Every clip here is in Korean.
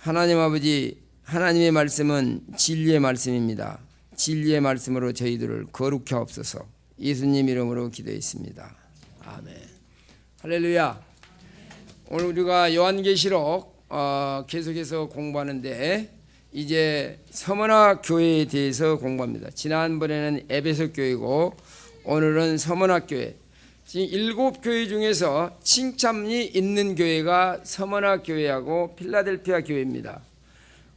하나님 아버지, 하나님의 말씀은 진리의 말씀입니다. 진리의 말씀으로 저희들을 거룩해 하옵소서. 예수님 이름으로 기도했습니다. 아멘. 할렐루야. 오늘 우리가 요한계시록 계속해서 공부하는데 이제 서머나 교회에 대해서 공부합니다. 지난번에는 에베소 교회고 오늘은 서머나 교회. 지금 7교회 중에서 칭찬이 있는 교회가 서머나 교회하고 필라델피아 교회입니다.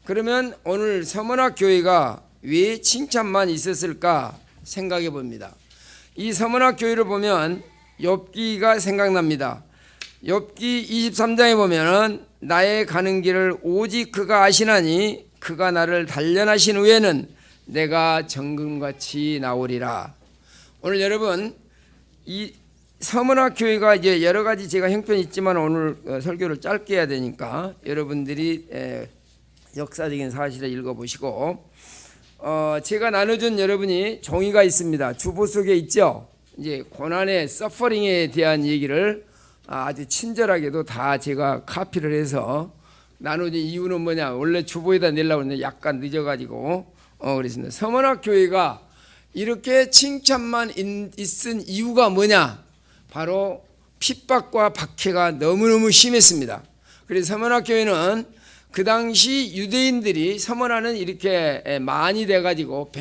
그러면 오늘 서머나 교회가 왜 칭찬만 있었을까 생각해 봅니다. 이 서머나 교회를 보면 욥기가 생각납니다. 욥기 23장에 보면은 나의 가는 길을 오직 그가 아시나니 그가 나를 단련하신 후에는 내가 정금같이 나오리라. 오늘 여러분 이 서머나 교회가 이제 여러 가지 제가 형편이 있지만 오늘 설교를 짧게 해야 되니까 여러분들이 역사적인 사실을 읽어보시고 제가 나눠준 여러분이 종이가 있습니다. 주보 속에 있죠. 이제 고난의 서퍼링에 대한 얘기를 아주 친절하게도 다 제가 카피를 해서 나눠준 이유는 뭐냐, 원래 주보에다 내려고 했는데 약간 늦어가지고 그랬습니다. 서머나 교회가 이렇게 칭찬만 있은 이유가 뭐냐, 바로 핍박과 박해가 너무너무 심했습니다. 그래서 서머나 교회는 그 당시 유대인들이, 서머나는 이렇게 많이 돼가지고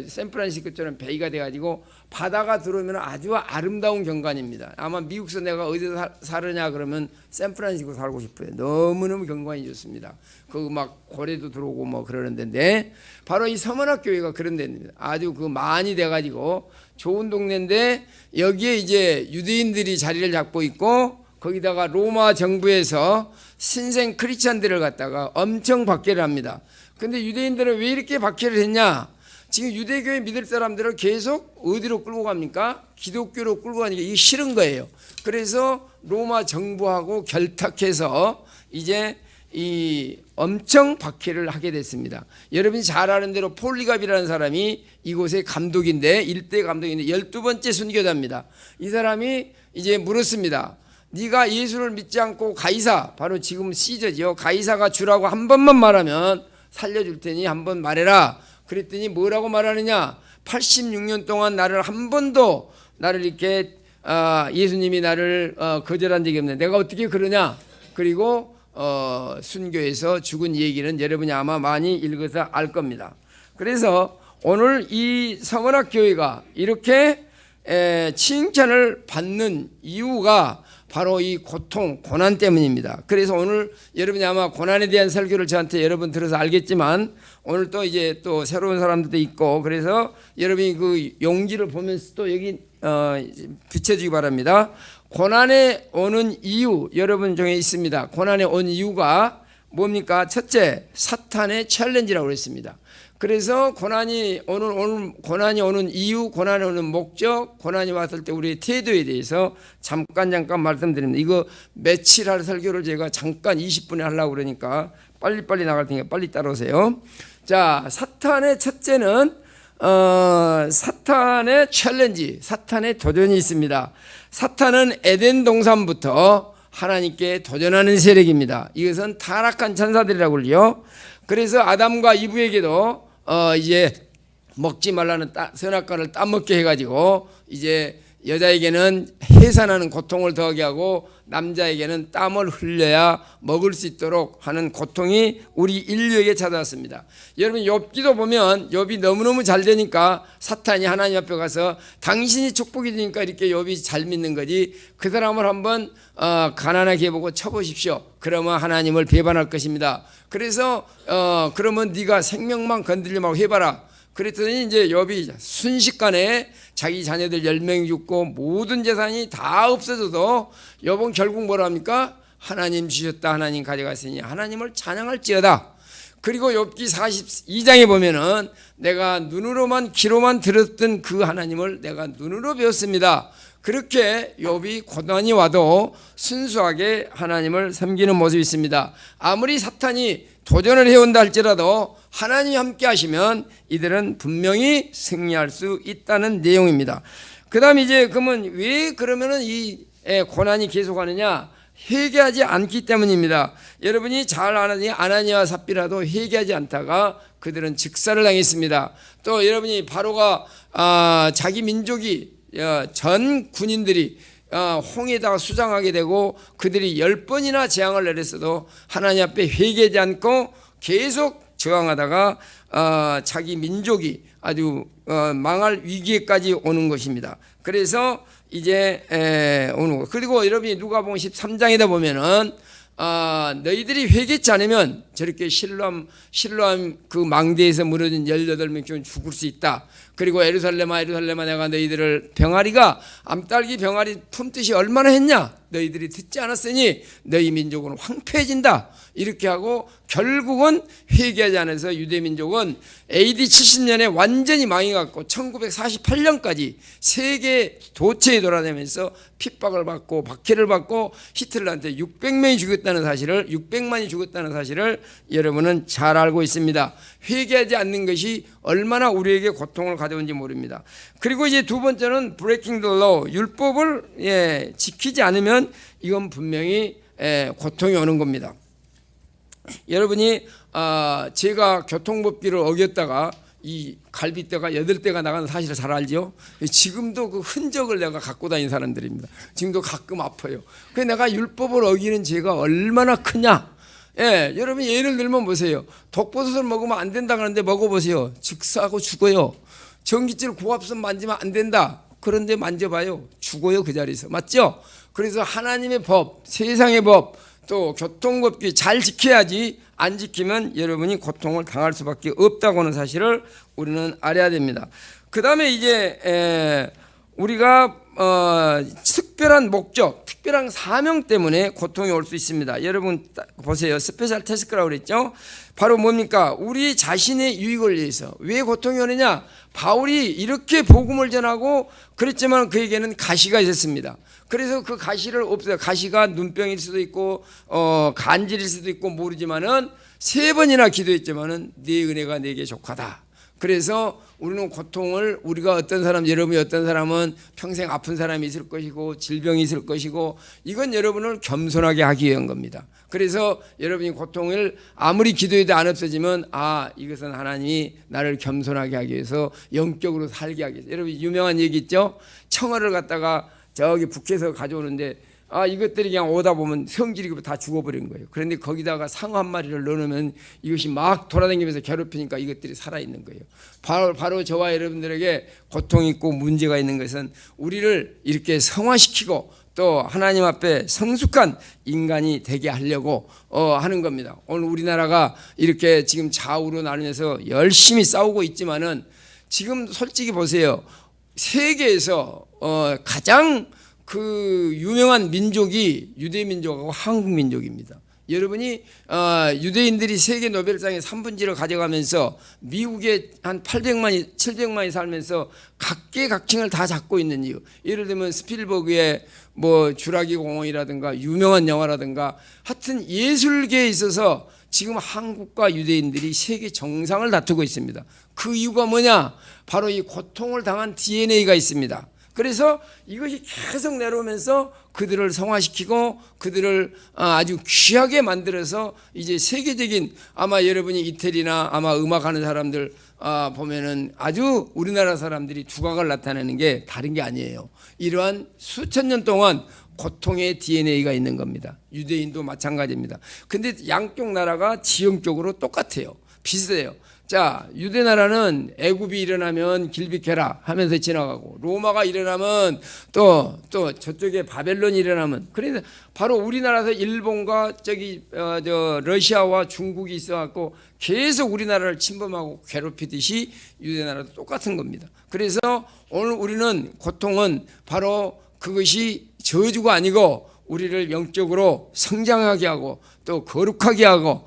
샌프란시스코처럼 베이가 돼가지고 바다가 들어오면 아주 아름다운 경관입니다. 아마 미국에서 내가 어디서 살으냐 그러면 샌프란시스코 살고 싶어요. 너무너무 경관이 좋습니다. 그 막 고래도 들어오고 뭐 그러는 데인데 바로 이 서머나 교회가 그런 데입니다. 아주 그 많이 돼가지고 좋은 동네인데 여기에 이제 유대인들이 자리를 잡고 있고 거기다가 로마 정부에서 신생 크리스찬들을 갖다가 엄청 박해를 합니다. 근데 유대인들은 왜 이렇게 박해를 했냐? 지금 유대교회 믿을 사람들을 계속 어디로 끌고 갑니까? 기독교로 끌고 가니까 이게 싫은 거예요. 그래서 로마 정부하고 결탁해서 이제 이 엄청 박해를 하게 됐습니다. 여러분이 잘 아는 대로 폴리갑이라는 사람이 이곳의 감독인데, 일대 감독인데 12번째 순교자입니다. 이 사람이 이제 물었습니다. 네가 예수를 믿지 않고 가이사, 바로 지금 시저죠, 가이사가 주라고 한 번만 말하면 살려줄 테니 한번 말해라. 그랬더니 뭐라고 말하느냐, 86년 동안 나를 한 번도 나를 이렇게 예수님이 나를 거절한 적이 없네. 내가 어떻게 그러냐. 그리고 순교해서 죽은 얘기는 여러분이 아마 많이 읽어서 알 겁니다. 그래서 오늘 이 서머나 교회가 이렇게 칭찬을 받는 이유가 바로 이 고통, 고난 때문입니다. 그래서 오늘 여러분이 아마 고난에 대한 설교를 저한테 여러분 들어서 알겠지만 오늘 또 이제 또 새로운 사람들도 있고, 그래서 여러분이 그 용기를 보면서 또 여기 비춰주기 바랍니다. 고난에 오는 이유 여러분 중에 있습니다. 고난에 온 이유가 뭡니까? 첫째, 사탄의 챌린지라고 그랬습니다. 그래서 고난이 오는 이유, 고난이 오는 목적, 고난이 왔을 때 우리의 태도에 대해서 잠깐 말씀드립니다. 이거 며칠 할 설교를 제가 잠깐 20분에 하려고 그러니까 빨리빨리 나갈 테니까 빨리 따라오세요. 자, 사탄의 첫째는 사탄의 챌린지, 사탄의 도전이 있습니다. 사탄은 에덴 동산부터 하나님께 도전하는 세력입니다. 이것은 타락한 천사들이라고 그러죠. 그래서 아담과 이브에게도 이제 먹지 말라는 선악과를 따먹게 해가지고 이제 여자에게는 해산하는 고통을 더하게 하고 남자에게는 땀을 흘려야 먹을 수 있도록 하는 고통이 우리 인류에게 찾아왔습니다. 여러분 욥기도 보면 욥이 너무너무 잘 되니까 사탄이 하나님 앞에 가서 당신이 축복이 되니까 이렇게 욥이 잘 믿는 거지, 그 사람을 한번 가난하게 해보고 쳐보십시오. 그러면 하나님을 배반할 것입니다. 그래서 그러면 네가 생명만 건들지 말고 해봐라. 그랬더니 이제 욥이 순식간에 자기 자녀들 10명이 죽고 모든 재산이 다 없어져도 욥은 결국 뭐라 합니까? 하나님 주셨다, 하나님 가져갔으니 하나님을 찬양할지어다. 그리고 욥기 42장에 보면은 내가 눈으로만 귀로만 들었던 그 하나님을 내가 눈으로 배웠습니다. 그렇게 욥이 고난이 와도 순수하게 하나님을 섬기는 모습이 있습니다. 아무리 사탄이 도전을 해온다 할지라도 하나님이 함께 하시면 이들은 분명히 승리할 수 있다는 내용입니다. 그 다음 이제 그러면 왜 그러면은 이 고난이 계속하느냐? 회개하지 않기 때문입니다. 여러분이 잘 아는 아나니아와 삽비라도 회개하지 않다가 그들은 즉사를 당했습니다. 또 여러분이 바로가 자기 민족이 전 군인들이 홍해에다가 수장하게 되고 그들이 10번이나 재앙을 내렸어도 하나님 앞에 회개하지 않고 계속 저항하다가 자기 민족이 아주 망할 위기에까지 오는 것입니다. 그래서 이제 오는 거. 그리고 여러분이 누가복음 13장에다 보면은 너희들이 회개치 않으면 저렇게 실로암 그 망대에서 무너진 18명 중 죽을 수 있다. 그리고 예루살렘아 내가 너희들을 병아리가 암딸기 병아리 품듯이 얼마나 했냐. 너희들이 듣지 않았으니 너희 민족은 황폐해진다. 이렇게 하고 결국은 회개하지 않아서 유대민족은 AD 70년에 완전히 망해갖고 1948년까지 세계 도처에 돌아다니면서 핍박을 받고 박해를 받고 히틀러한테 600명이 죽었다는 사실을 600만이 죽었다는 사실을 여러분은 잘 알고 있습니다. 회개하지 않는 것이 얼마나 우리에게 고통을 가져온지 모릅니다. 그리고 이제 두 번째는 breaking the law, 율법을 지키지 않으면 이건 분명히 고통이 오는 겁니다. 여러분이 제가 교통법규를 어겼다가 이 갈비뼈가 8대가 나가는 사실을 잘 알죠. 지금도 그 흔적을 내가 갖고 다니는 사람들입니다. 지금도 가끔 아파요. 그래서 내가 율법을 어기는 죄가 얼마나 크냐. 여러분이 예를 들면 보세요. 독버섯을 먹으면 안 된다 그러는데 먹어보세요. 즉사하고 죽어요. 전기줄 고압선 만지면 안 된다. 그런데 만져봐요. 죽어요, 그 자리에서. 맞죠? 그래서 하나님의 법, 세상의 법, 또 교통법규 잘 지켜야지 안 지키면 여러분이 고통을 당할 수밖에 없다고 하는 사실을 우리는 알아야 됩니다. 그 다음에 이제 우리가 특별한 목적, 특별한 사명 때문에 고통이 올 수 있습니다. 여러분 보세요. 스페셜 태스크라고 그랬죠. 바로 뭡니까? 우리 자신의 유익을 위해서. 왜 고통이 오느냐? 바울이 이렇게 복음을 전하고 그랬지만 그에게는 가시가 있었습니다. 그래서 그 가시를 없어요. 가시가 눈병일 수도 있고 간질일 수도 있고 모르지만은 3번이나 기도했지만은 네 은혜가 내게 족하다. 그래서 우리는 고통을 우리가 어떤 사람, 여러분이 어떤 사람은 평생 아픈 사람이 있을 것이고 질병이 있을 것이고 이건 여러분을 겸손하게 하기 위한 겁니다. 그래서 여러분이 고통을 아무리 기도해도 안 없어지면 이것은 하나님이 나를 겸손하게 하기 위해서 영적으로 살게 하기 위해서. 여러분 유명한 얘기 있죠. 청어를 갖다가 저기 북해에서 가져오는데 이것들이 그냥 오다 보면 성질이 다 죽어버린 거예요. 그런데 거기다가 상어 한 마리를 넣어놓으면 이것이 막 돌아다니면서 괴롭히니까 이것들이 살아있는 거예요. 바로 저와 여러분들에게 고통이 있고 문제가 있는 것은 우리를 이렇게 성화시키고 또 하나님 앞에 성숙한 인간이 되게 하려고 하는 겁니다. 오늘 우리나라가 이렇게 지금 좌우로 나누면서 열심히 싸우고 있지만은 지금 솔직히 보세요. 세계에서 가장 그 유명한 민족이 유대민족하고 한국민족입니다. 여러분이 유대인들이 세계 노벨상의 3분지를 가져가면서 미국에 한 800만이 700만이 살면서 각계각층을 다 잡고 있는 이유. 예를 들면 스필버그의 뭐 주라기 공원이라든가 유명한 영화라든가 하여튼 예술계에 있어서 지금 한국과 유대인들이 세계 정상을 다투고 있습니다. 그 이유가 뭐냐? 바로 이 고통을 당한 DNA가 있습니다. 그래서 이것이 계속 내려오면서 그들을 성화시키고 그들을 아주 귀하게 만들어서 이제 세계적인 아마 여러분이 이태리나 아마 음악하는 사람들 보면은 아주 우리나라 사람들이 두각을 나타내는 게 다른 게 아니에요. 이러한 수천 년 동안 고통의 DNA가 있는 겁니다. 유대인도 마찬가지입니다. 근데 양쪽 나라가 지형적으로 똑같아요. 비슷해요. 자, 유대 나라는 애굽이 일어나면 길비켜라 하면서 지나가고 로마가 일어나면 또 저쪽에 바벨론이 일어나면 그래서 바로 우리나라에서 일본과 러시아와 중국이 있어갖고 계속 우리나라를 침범하고 괴롭히듯이 유대 나라도 똑같은 겁니다. 그래서 오늘 우리는 고통은 바로 그것이 저주가 아니고 우리를 영적으로 성장하게 하고 또 거룩하게 하고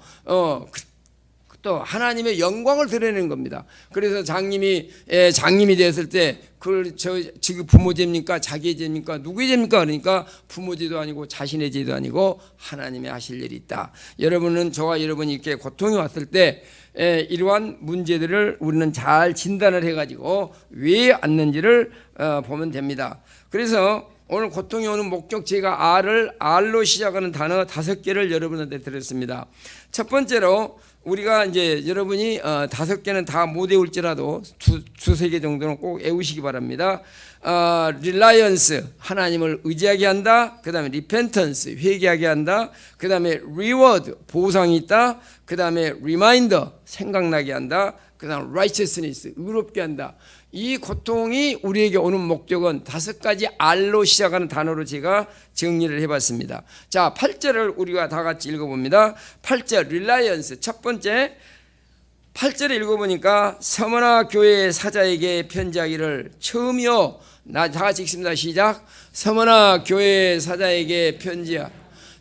또 하나님의 영광을 드러내는 겁니다. 그래서 장님이 되었을 때 그걸 지금 부모 죄입니까? 자기의 죄입니까? 누구의 죄입니까? 그러니까 부모 죄도 아니고 자신의 죄도 아니고 하나님의 하실 일이 있다. 여러분은 저와 여러분이 이렇게 고통이 왔을 때 이러한 문제들을 우리는 잘 진단을 해가지고 왜 왔는지를 보면 됩니다. 그래서 오늘 고통이 오는 목적, 제가 R로 시작하는 단어 5개를 여러분한테 드렸습니다. 첫 번째로 우리가 이제 여러분이 5개는 다 못 외울지라도 두세 개 정도는 꼭 외우시기 바랍니다. Reliance, 하나님을 의지하게 한다. 그 다음에 Repentance, 회개하게 한다. 그 다음에 Reward, 보상이 있다. 그 다음에 Reminder, 생각나게 한다. 그 다음 Righteousness, 의롭게 한다. 이 고통이 우리에게 오는 목적은 5가지 R로 시작하는 단어로 제가 정리를 해봤습니다. 자, 8절을 우리가 다 같이 읽어봅니다. 8절 Reliance, 첫 번째 8절에 읽어보니까 서머나 교회 사자에게 편지하기를 처음이요, 다 같이 읽습니다. 시작. 서머나 교회 사자에게 편지하,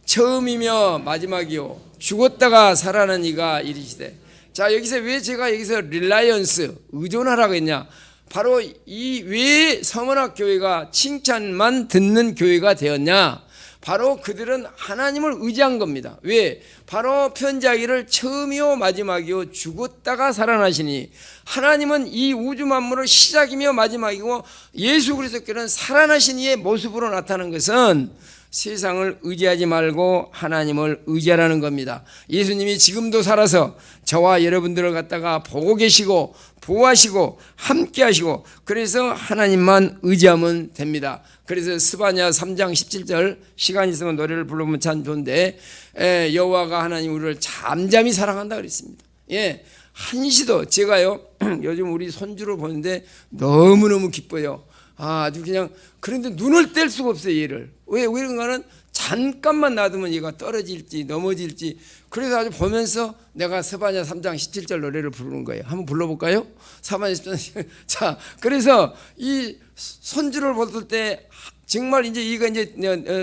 처음이며 마지막이요, 죽었다가 살아난 이가 이르시되. 자, 여기서 왜 제가 여기서 Reliance, 의존하라고 했냐? 바로 이 왜 서머나 교회가 칭찬만 듣는 교회가 되었냐? 바로 그들은 하나님을 의지한 겁니다. 왜? 바로 편지하기를 처음이요 마지막이요 죽었다가 살아나시니, 하나님은 이 우주 만물의 시작이며 마지막이고 예수 그리스도께는 살아나신 이의 모습으로 나타나는 것은 세상을 의지하지 말고 하나님을 의지하라는 겁니다. 예수님이 지금도 살아서 저와 여러분들을 갖다가 보고 계시고 보호하시고 함께 하시고, 그래서 하나님만 의지하면 됩니다. 그래서 스바냐 3장 17절, 시간 있으면 노래를 불러보면 참 좋은데, 여호와가 하나님 우리를 잠잠히 사랑한다 그랬습니다. 예, 한시도 제가요 요즘 우리 손주를 보는데 너무너무 기뻐요. 아주 그냥, 그런데 눈을 뗄 수가 없어요. 얘를 왜 그런가는 잠깐만 놔두면 얘가 떨어질지 넘어질지, 그래서 아주 보면서 내가 스바냐 3장 17절 노래를 부르는 거예요. 한번 불러볼까요? 스바냐 17절. 자, 그래서 이 손주를 볼 때 정말 이제 이거 이제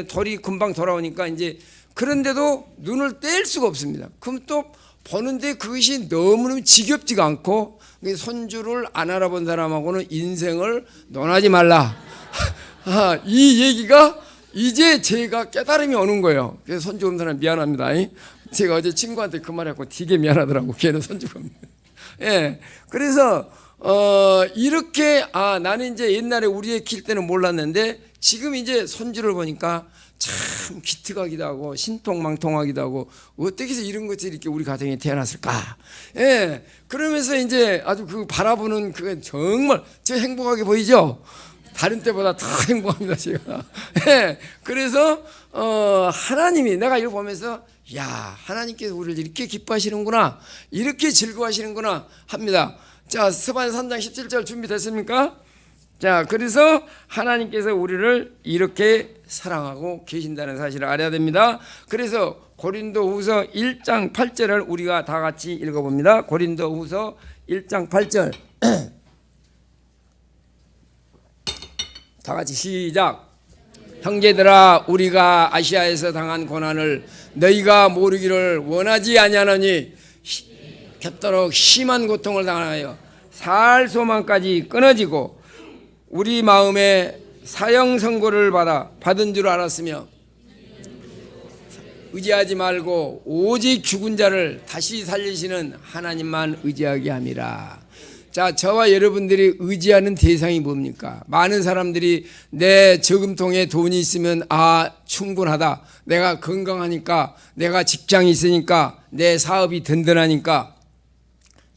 돌이 금방 돌아오니까 이제, 그런데도 눈을 뗄 수가 없습니다. 그럼 또 보는데 그것이 너무너무 지겹지가 않고, 손주를 안 알아본 사람하고는 인생을 논하지 말라. 이 얘기가 이제 제가 깨달음이 오는 거예요. 그래서 손주 없는 사람 미안합니다. 제가 어제 친구한테 그 말했고 되게 미안하더라고. 걔는 손주가 없네. 예, 그래서 이렇게 나는 이제 옛날에 우리 애 킬 때는 몰랐는데 지금 이제 손주를 보니까 참 기특하기도 하고 신통망통하기도 하고, 어떻게 해서 이런 것들이 이렇게 우리 가정에 태어났을까? 예, 그러면서 이제 아주 그 바라보는 그게 정말 저 행복하게 보이죠? 다른 때보다 더 행복합니다, 제가. 예, 그래서 하나님이, 내가 이걸 보면서 야, 하나님께서 우리를 이렇게 기뻐하시는구나, 이렇게 즐거워하시는구나 합니다. 자, 스바냐 3장 17절 준비됐습니까? 자, 그래서 하나님께서 우리를 이렇게 사랑하고 계신다는 사실을 알아야 됩니다. 그래서 고린도후서 1장 8절을 우리가 다 같이 읽어봅니다. 고린도후서 1장 8절 다 같이 시작. 형제들아, 우리가 아시아에서 당한 고난을 너희가 모르기를 원하지 아니하노니 겹도록 심한 고통을 당하여 살 소망까지 끊어지고 우리 마음에 사형 선고를 받은 줄 알았으며 의지하지 말고 오직 죽은 자를 다시 살리시는 하나님만 의지하게 함이라. 자, 저와 여러분들이 의지하는 대상이 뭡니까? 많은 사람들이 내 저금통에 돈이 있으면 충분하다, 내가 건강하니까, 내가 직장이 있으니까, 내 사업이 든든하니까,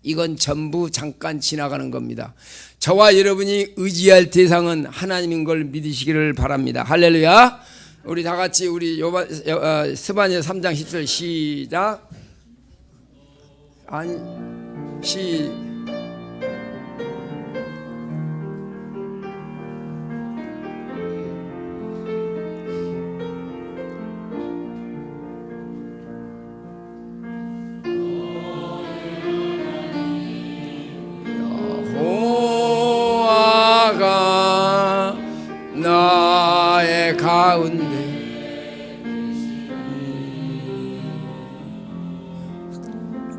이건 전부 잠깐 지나가는 겁니다. 저와 여러분이 의지할 대상은 하나님인 걸 믿으시기를 바랍니다. 할렐루야. 우리 다 같이 우리 스바냐 3장 10절 시작. 여호와가 나의 가운데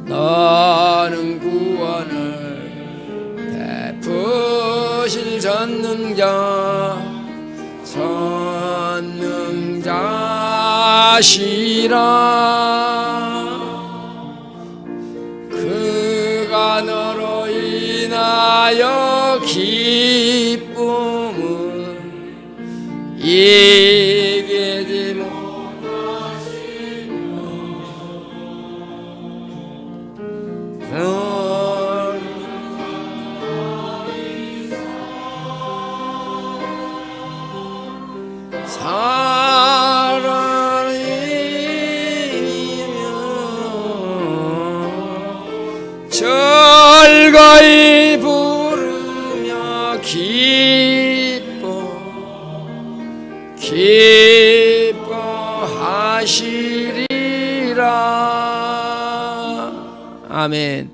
나는 구원을 베푸실 전능자시라. 그가 너로 인하여 기쁨을 비게지 즐거이 부르며 기뻐하시리라. 아멘.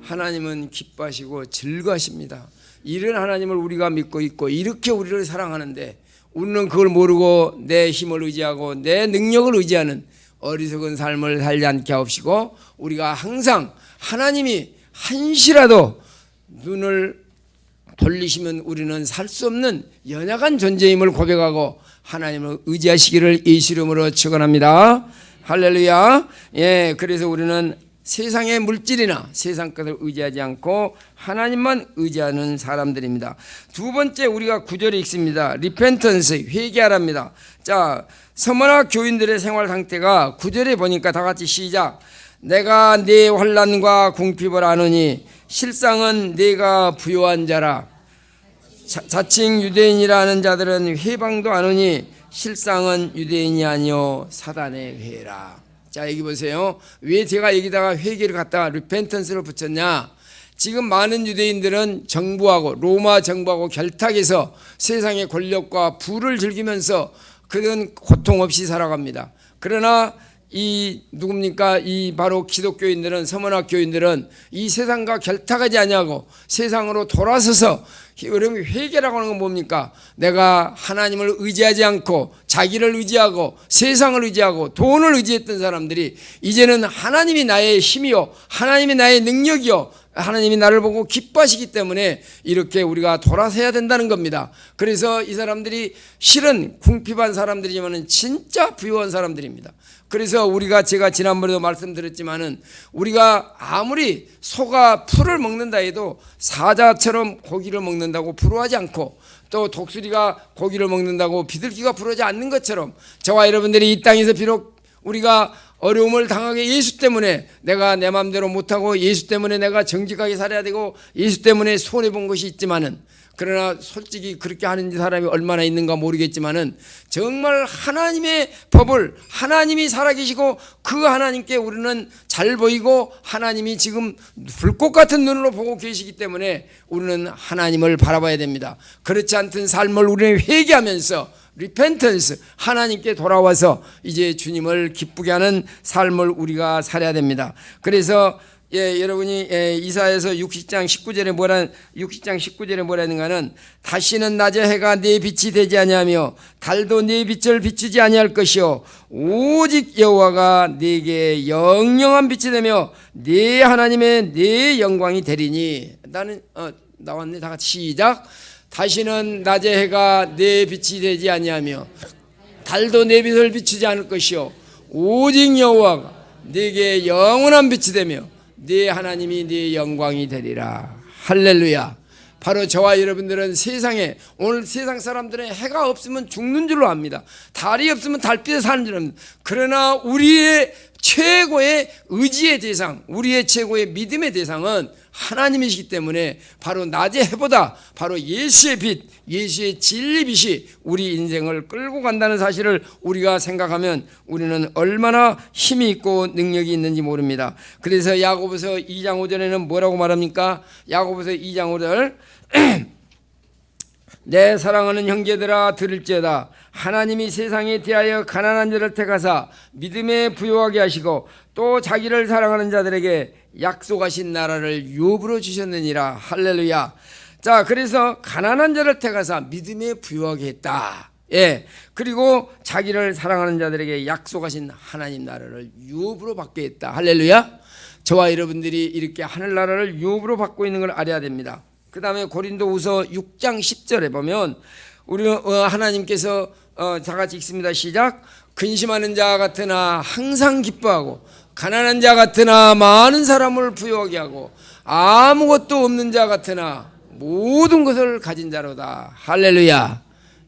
하나님은 기뻐하시고 즐거하십니다. 이런 하나님을 우리가 믿고 있고 이렇게 우리를 사랑하는데 우리는 그걸 모르고 내 힘을 의지하고 내 능력을 의지하는 어리석은 삶을 살지 않게 하옵시고, 우리가 항상 하나님이 한시라도 눈을 돌리시면 우리는 살 수 없는 연약한 존재임을 고백하고 하나님을 의지하시기를 예수 이름으로 축원합니다. 할렐루야. 예, 그래서 우리는 세상의 물질이나 세상 것을 의지하지 않고 하나님만 의지하는 사람들입니다. 두 번째, 우리가 구절에 읽습니다. 리펜턴스, 회개하랍니다. 자, 서머나 교인들의 생활 상태가 구절에 보니까 다 같이 시작. 내가 네 환난과 궁핍을 아노니 실상은 네가 부요한 자라. 자칭 유대인이라는 자들은 회방도 아노니 실상은 유대인이 아니요 사단의 회라. 자, 여기 보세요. 왜 제가 여기다가 회개를 갖다가 리펜턴스를 붙였냐? 지금 많은 유대인들은 정부하고 로마 정부하고 결탁해서 세상의 권력과 부를 즐기면서 그들은 고통 없이 살아갑니다. 그러나 이 누굽니까? 이 바로 기독교인들은, 서문학 교인들은 이 세상과 결탁하지 아니하고 세상으로 돌아서서, 여러분 회개라고 하는 건 뭡니까? 내가 하나님을 의지하지 않고 자기를 의지하고 세상을 의지하고 돈을 의지했던 사람들이 이제는 하나님이 나의 힘이요 하나님이 나의 능력이요 하나님이 나를 보고 기뻐하시기 때문에 이렇게 우리가 돌아서야 된다는 겁니다. 그래서 이 사람들이 실은 궁핍한 사람들이지만 진짜 부유한 사람들입니다. 그래서 우리가, 제가 지난번에도 말씀드렸지만은, 우리가 아무리 소가 풀을 먹는다 해도 사자처럼 고기를 먹는다고 부러워하지 않고, 또 독수리가 고기를 먹는다고 비둘기가 부러워하지 않는 것처럼, 저와 여러분들이 이 땅에서 비록 우리가 어려움을 당하게 예수 때문에 내가 내 마음대로 못하고 예수 때문에 내가 정직하게 살아야 되고 예수 때문에 손해본 것이 있지만은, 그러나 솔직히 그렇게 하는 사람이 얼마나 있는가 모르겠지만은 정말 하나님의 법을, 하나님이 살아계시고 그 하나님께 우리는 잘 보이고 하나님이 지금 불꽃 같은 눈으로 보고 계시기 때문에 우리는 하나님을 바라봐야 됩니다. 그렇지 않던 삶을 우리는 회개하면서 리펜턴스, 하나님께 돌아와서 이제 주님을 기쁘게 하는 삶을 우리가 살아야 됩니다. 그래서 여러분이 이사야서 60장 19절에 뭐라는가는, 다시는 낮에 해가 네 빛이 되지 아니하며 달도 네 빛을 비추지 아니할 것이요 오직 여호와가 네게 영영한 빛이 되며 네 하나님의 네 영광이 되리니. 나는 나왔네. 다 같이 시작. 다시는 낮에 해가 네 빛이 되지 아니하며 달도 네 빛을 비추지 않을 것이요 오직 여호와가 네게 영원한 빛이 되며 네 하나님이 네 영광이 되리라. 할렐루야. 바로 저와 여러분들은 세상에, 오늘 세상 사람들은 해가 없으면 죽는 줄로 압니다. 달이 없으면 달빛에 사는 줄 압니다. 그러나 우리의 최고의 의지의 대상, 우리의 최고의 믿음의 대상은 하나님이시기 때문에 바로 낮의 해보다 바로 예수의 빛, 예수의 진리 빛이 우리 인생을 끌고 간다는 사실을 우리가 생각하면 우리는 얼마나 힘이 있고 능력이 있는지 모릅니다. 그래서 야고보서 2장 5절에는 뭐라고 말합니까? 야고보서 2장 5절 내 사랑하는 형제들아 들을지어다. 하나님이 세상에 대하여 가난한 자를 택하사 믿음에 부요하게 하시고 또 자기를 사랑하는 자들에게 약속하신 나라를 유업으로 주셨느니라. 할렐루야. 자, 그래서 가난한 자를 택하사 믿음에 부요하게 했다. 예. 그리고 자기를 사랑하는 자들에게 약속하신 하나님 나라를 유업으로 받게 했다. 할렐루야. 저와 여러분들이 이렇게 하늘나라를 유업으로 받고 있는 걸 알아야 됩니다. 그 다음에 고린도후서 6장 10절에 보면 우리 하나님께서 다 같이 읽습니다. 시작. 근심하는 자 같으나 항상 기뻐하고 가난한 자 같으나 많은 사람을 부유하게 하고 아무것도 없는 자 같으나 모든 것을 가진 자로다. 할렐루야.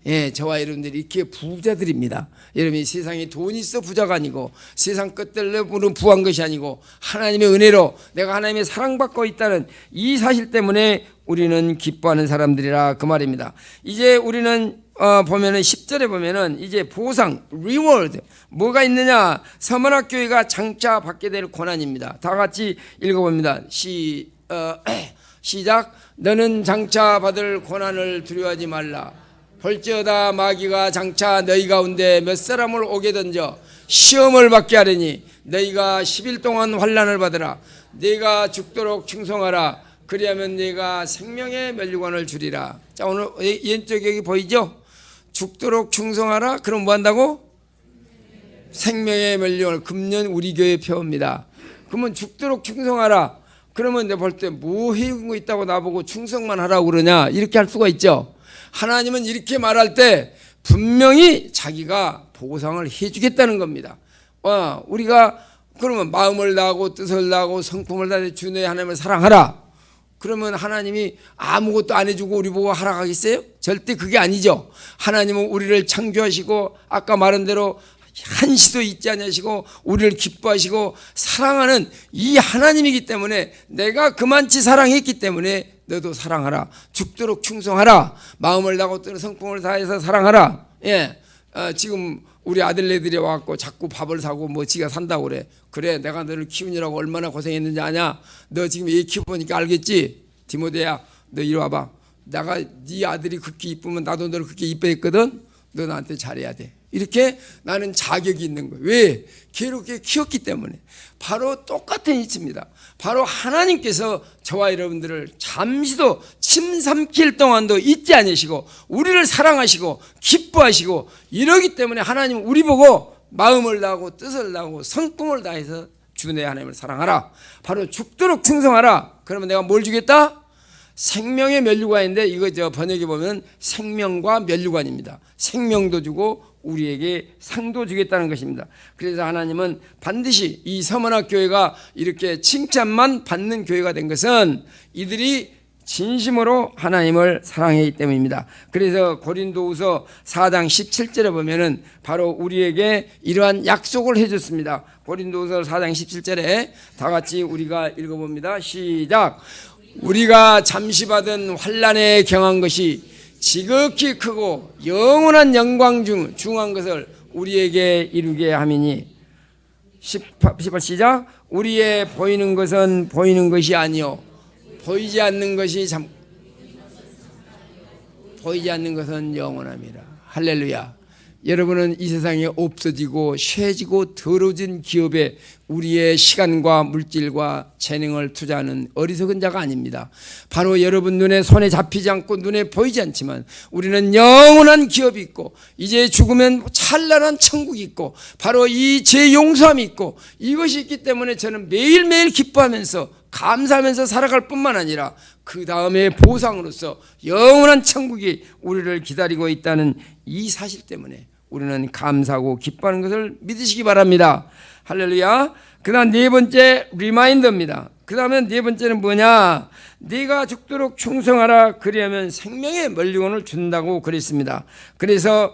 예, 저와 여러분들이 이렇게 부자들입니다. 여러분이 세상에 돈이 있어 부자가 아니고 세상 것들로 보는 부한 것이 아니고 하나님의 은혜로 내가 하나님의 사랑받고 있다는 이 사실 때문에 우리는 기뻐하는 사람들이라 그 말입니다. 이제 우리는 보면은 10절에 보면은 이제 보상, 리워드 뭐가 있느냐? 서문학교회가 장차 받게 될 고난입니다. 다 같이 읽어봅니다. 시작. 너는 장차 받을 고난을 두려워하지 말라. 볼지어다 마귀가 장차 너희 가운데 몇 사람을 오게 던져 시험을 받게 하려니 너희가 10일 동안 환난을 받으라. 네가 죽도록 충성하라. 그리하면 네가 생명의 면류관을 주리라. 자, 오늘 왼쪽 여기 보이죠? 죽도록 충성하라. 그럼 뭐 한다고? 생명의 면류관을. 금년 우리 교회 표입니다. 그러면 죽도록 충성하라. 그러면 내가 볼 때 뭐 해온 거 있다고 나보고 충성만 하라고 그러냐? 이렇게 할 수가 있죠. 하나님은 이렇게 말할 때 분명히 자기가 보상을 해주겠다는 겁니다. 우리가 그러면 마음을 다하고 뜻을 다하고 성품을 다해 주 너의 하나님을 사랑하라. 그러면 하나님이 아무것도 안 해주고 우리 보고 하라 하겠어요? 절대 그게 아니죠. 하나님은 우리를 창조하시고 아까 말한 대로 한시도 잊지 않으시고 우리를 기뻐하시고 사랑하는 이 하나님이기 때문에 내가 그만치 사랑했기 때문에 너도 사랑하라. 죽도록 충성하라. 마음을 다하고 뜻을 성품을 다해서 사랑하라. 예, 지금 우리 아들네들이 와갖고 자꾸 밥을 사고 뭐 지가 산다고 그래. 그래, 내가 너를 키우느라고 얼마나 고생했는지 아냐? 너 지금 애 키워보니까 알겠지? 디모데야, 너 이리 와봐. 내가 네 아들이 그렇게 이쁘면 나도 너를 그렇게 이뻐했거든. 너 나한테 잘해야 돼. 이렇게 나는 자격이 있는 거예요. 왜? 괴롭게 키웠기 때문에. 바로 똑같은 이치입니다. 바로 하나님께서 저와 여러분들을 잠시도 침 삼킬 동안도 잊지 않으시고 우리를 사랑하시고 기뻐하시고 이러기 때문에 하나님은 우리 보고 마음을 다하고 뜻을 다하고 성품을 다해서 주 내 하나님을 사랑하라. 바로 죽도록 충성하라. 그러면 내가 뭘 주겠다? 생명의 면류관인데 이거 저 번역해 보면 생명과 면류관입니다. 생명도 주고 우리에게 상도 주겠다는 것입니다. 그래서 하나님은 반드시 이 서문학 교회가 이렇게 칭찬만 받는 교회가 된 것은 이들이 진심으로 하나님을 사랑하기 때문입니다. 그래서 고린도후서 4장 17절에 보면은 바로 우리에게 이러한 약속을 해줬습니다. 고린도후서 4장 17절에 다 같이 우리가 읽어봅니다. 시작. 우리가 잠시 받은 환난에 경한 것이 지극히 크고 영원한 영광 중한 것을 우리에게 이루게 함이니 18 시작. 우리의 보이는 것은 보이는 것이 아니요 보이지 않는 것은 영원함이라. 할렐루야. 여러분은 이 세상에 없어지고 쇠지고 더러워진 기업에 우리의 시간과 물질과 재능을 투자하는 어리석은 자가 아닙니다. 바로 여러분 눈에 손에 잡히지 않고 눈에 보이지 않지만 우리는 영원한 기업이 있고 이제 죽으면 찬란한 천국이 있고 바로 이 죄 용서함이 있고 이것이 있기 때문에 저는 매일매일 기뻐하면서 감사하면서 살아갈 뿐만 아니라 그 다음에 보상으로서 영원한 천국이 우리를 기다리고 있다는 이 사실 때문에 우리는 감사하고 기뻐하는 것을 믿으시기 바랍니다. 할렐루야. 그 다음 네 번째 리마인더입니다. 그 다음에 네 번째는 뭐냐? 네가 죽도록 충성하라. 그리하면 생명의 면류관을 준다고 그랬습니다. 그래서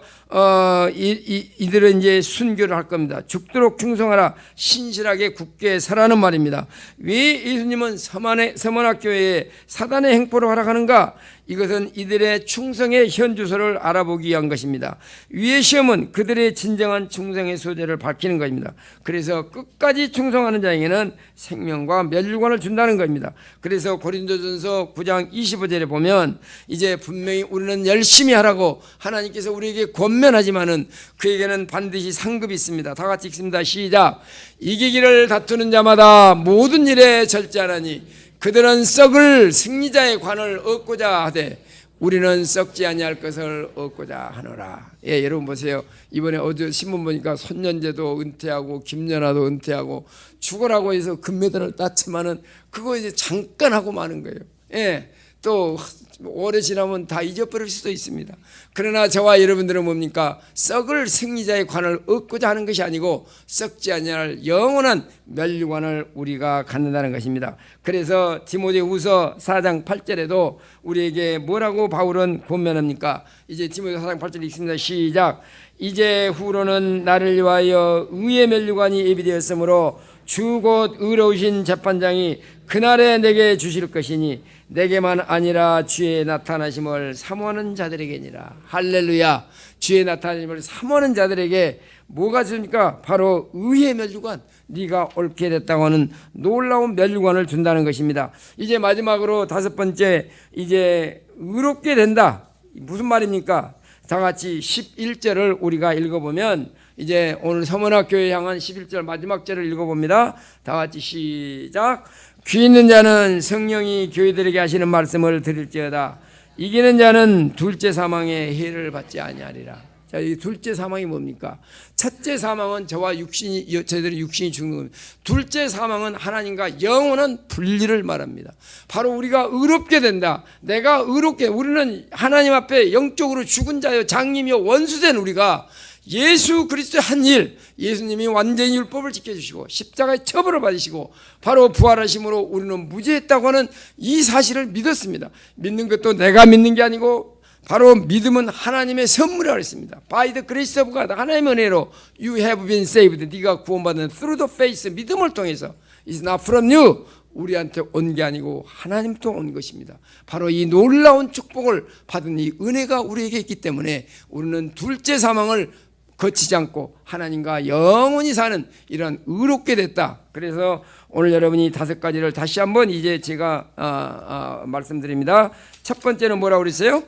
이들은 이제 순교를 할 겁니다. 죽도록 충성하라. 신실하게 굳게 서라는 말입니다. 왜 예수님은 서문학교회에 사단의 행포를 허락하는가? 이것은 이들의 충성의 현주소를 알아보기 위한 것입니다. 위의 시험은 그들의 진정한 충성의 소재를 밝히는 것입니다. 그래서 끝까지 충성하는 자에게는 생명과 면류관을 준다는 겁니다. 그래서 고린도전서 9장 25절에 보면 이제 분명히 우리는 열심히 하라고 하나님께서 우리에게 권면하지만은 그에게는 반드시 상급이 있습니다. 다 같이 읽습니다. 시작. 이기기를 다투는 자마다 모든 일에 절제하나니 그들은 썩을 승리자의 관을 얻고자 하되 우리는 썩지 아니할 것을 얻고자 하노라. 예, 여러분 보세요. 이번에 어제 신문 보니까 손연재도 은퇴하고 김연아도 은퇴하고 죽으라고 해서 금메달을 땄지만은 그거 이제 잠깐 하고 마는 거예요. 예, 또 오래 지나면 다 잊어버릴 수도 있습니다. 그러나 저와 여러분들은 뭡니까? 썩을 승리자의 관을 얻고자 하는 것이 아니고 썩지 아니할 영원한 멸류관을 우리가 갖는다는 것입니다. 그래서 디모데후서 4장 8절에도 우리에게 뭐라고 바울은 권면합니까? 이제 디모데 4장 8절 읽습니다. 시작. 이제 후로는 나를 위하여 의의 멸류관이 예비되었으므로 주 곧 의로우신 재판장이 그날에 내게 주실 것이니 내게만 아니라 주의 나타나심을 사모하는 자들에게니라. 할렐루야. 주의 나타나심을 사모하는 자들에게 뭐가 줍니까? 바로 의의 멸류관, 네가 옳게 됐다고 하는 놀라운 멸류관을 준다는 것입니다. 이제 마지막으로 다섯 번째, 이제 의롭게 된다. 무슨 말입니까? 다 같이 11절을 우리가 읽어보면, 이제 오늘 서문학교에 향한 11절 마지막 절을 읽어봅니다. 다 같이 시작. 귀 있는 자는 성령이 교회들에게 하시는 말씀을 들을지어다. 이기는 자는 둘째 사망의 해를 받지 아니하리라. 자, 이 둘째 사망이 뭡니까? 첫째 사망은 저희들의 육신이 죽는 겁니다. 둘째 사망은 하나님과 영원한 분리를 말합니다. 바로 우리가 의롭게 된다. 내가 의롭게, 우리는 하나님 앞에 영적으로 죽은 자여 장님이여 원수된 우리가 예수 그리스도의 한 일, 예수님이 완전히 율법을 지켜주시고 십자가의 처벌을 받으시고 바로 부활하심으로 우리는 무죄했다고 하는 이 사실을 믿었습니다. 믿는 것도 내가 믿는 게 아니고 바로 믿음은 하나님의 선물이라고 했습니다. By the grace of God, 하나님의 은혜로 you have been saved. 네가 구원받은 through the faith, 믿음을 통해서. It's not from you. 우리한테 온 게 아니고 하나님부터 온 것입니다. 바로 이 놀라운 축복을 받은 이 은혜가 우리에게 있기 때문에 우리는 둘째 사망을 거치지 않고 하나님과 영원히 사는 이런 의롭게 됐다. 그래서 오늘 여러분이 다섯 가지를 다시 한번 이제 제가 말씀드립니다. 첫 번째는 뭐라고 그랬어요?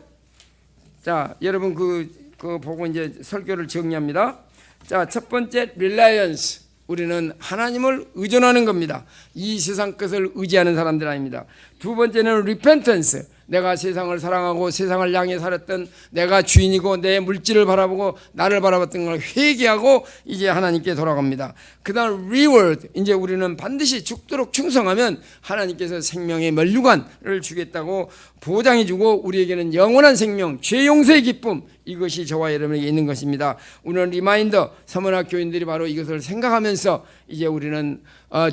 자, 여러분 그 보고 이제 설교를 정리합니다. 자, 첫 번째 reliance. 우리는 하나님을 의존하는 겁니다. 이 세상 것을 의지하는 사람들 아닙니다. 두 번째는 repentance. 내가 세상을 사랑하고 세상을 향해 살았던 내가 주인이고 내 물질을 바라보고 나를 바라봤던 걸 회개하고 이제 하나님께 돌아갑니다. 그 다음 reward. 이제 우리는 반드시 죽도록 충성하면 하나님께서 생명의 멸류관을 주겠다고 보장해주고 우리에게는 영원한 생명, 죄 용서의 기쁨, 이것이 저와 여러분에게 있는 것입니다. 오늘 리마인더 서문학 교인들이 바로 이것을 생각하면서 이제 우리는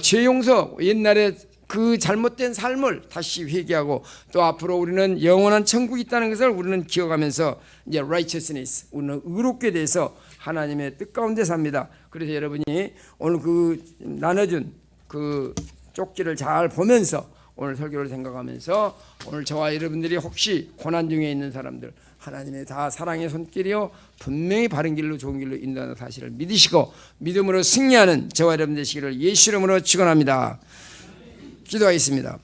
죄 용서, 옛날에 그 잘못된 삶을 다시 회개하고 또 앞으로 우리는 영원한 천국이 있다는 것을 우리는 기억하면서 이제 righteousness, 우리는 의롭게 돼서 하나님의 뜻 가운데 삽니다. 그래서 여러분이 오늘 그 나눠준 그 쪽지를 잘 보면서 오늘 설교를 생각하면서 오늘 저와 여러분들이 혹시 고난 중에 있는 사람들, 하나님의 다 사랑의 손길이요 분명히 바른 길로 좋은 길로 인도하는 사실을 믿으시고 믿음으로 승리하는 저와 여러분 되시기를 예수 이름으로 축원합니다. 기도하겠습니다.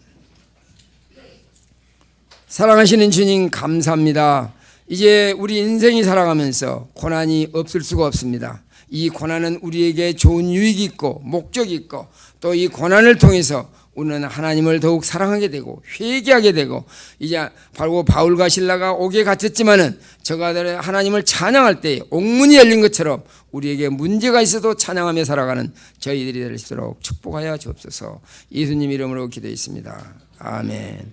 사랑하시는 주님 감사합니다. 이제 우리 인생이 살아가면서 고난이 없을 수가 없습니다. 이 고난은 우리에게 좋은 유익이 있고 목적이 있고 또 이 고난을 통해서 우리는 하나님을 더욱 사랑하게 되고 회개하게 되고 이제 바로 바울과 실라가 옥에 갇혔지만은 저가 하나님을 찬양할 때 옥문이 열린 것처럼 우리에게 문제가 있어도 찬양하며 살아가는 저희들이 될 수 있도록 축복하여 주옵소서. 예수님 이름으로 기도했습니다. 아멘.